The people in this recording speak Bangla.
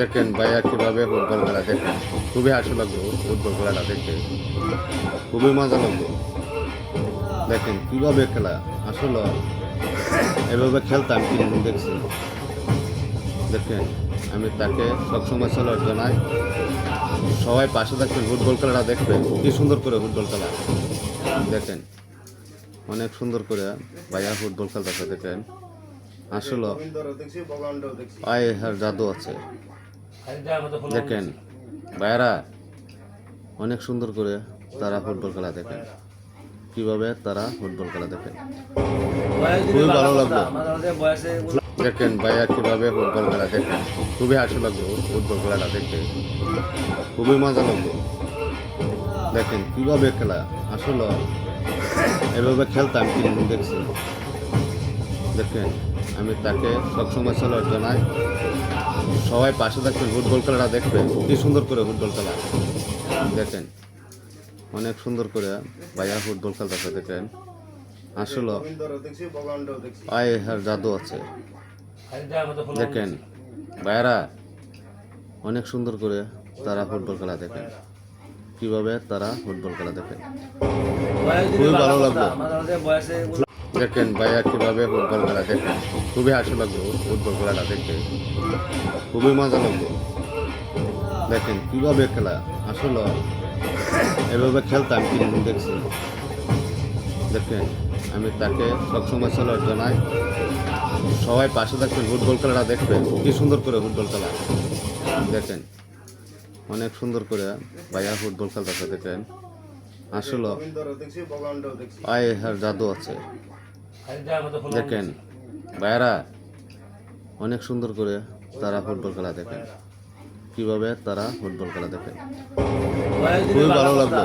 দেখেন ভাইয়া কিভাবে ফুটবল খেলা দেখেন, খুবই হাসি লাগলো ফুটবল খেলাটা দেখে, খুবই মজা লাগলো। দেখেন কিভাবে খেলা, আসলে এভাবে খেলতাম কিন্তু দেখছি। দেখেন আমি তাকে সবসময় সালার জানাই, সবাই পাশে থাকবেন, ফুটবল খেলাটা দেখবেন, কি সুন্দর করে ফুটবল খেলা দেখেন, অনেক সুন্দর করে ভাইয়া ফুটবল খেলতেছে। দেখেন আসলে পায়ে হার জাদু আছে। দেখেন ভাইয়ারা অনেক সুন্দর করে তারা ফুটবল খেলা দেখেন, কিভাবে তারা ফুটবল খেলা দেখেন, খুবই ভালো লাগলো। দেখেন ভাইয়া কিভাবে ফুটবল খেলা দেখেন, খুবই হাসি লাগলো ফুটবল খেলাটা দেখে, খুবই মজা লাগলো। দেখেন কিভাবে খেলা, আসলে এভাবে খেলতাম কিন্তু দেখছি। দেখেন আমি তাকে সবসময় সালার জানাই, সবাই পাশে থাকবেন, ফুটবল খেলাটা দেখবেন, কি সুন্দর করে ফুটবল খেলা দেখেন, অনেক সুন্দর করে ভাইয়া ফুটবল খেলতেছে। দেখেন আসলে পায়ে হার জাদু আছে। দেখেন ভাইয়ারা অনেক সুন্দর করে তারা ফুটবল খেলা দেখেন, কিভাবে তারা ফুটবল খেলা দেখেন, খুবই ভালো লাগলো। দেখেন ভাইয়া কিভাবে ফুটবল খেলা দেখেন, খুবই হাসি লাগলো ফুটবল খেলাটা দেখে, খুবই মজা লাগলো। দেখেন কিভাবে খেলা, আসলে এভাবে খেলতাম কিন্তু দেখছি। দেখেন আমি তাকে সবসময় সালার জানাই, সবাই পাশে থাকবেন, ফুটবল খেলাটা দেখবেন, কি সুন্দর করে ফুটবল খেলা দেখেন, অনেক সুন্দর করে ভাইয়া ফুটবল খেলতেছে। দেখেন আসলে পায়ে হার জাদু আছে। দেখেন ভাইয়ারা অনেক সুন্দর করে তারা ফুটবল খেলা দেখেন, কিভাবে তারা ফুটবল খেলা দেখেন, খুবই ভালো লাগলো।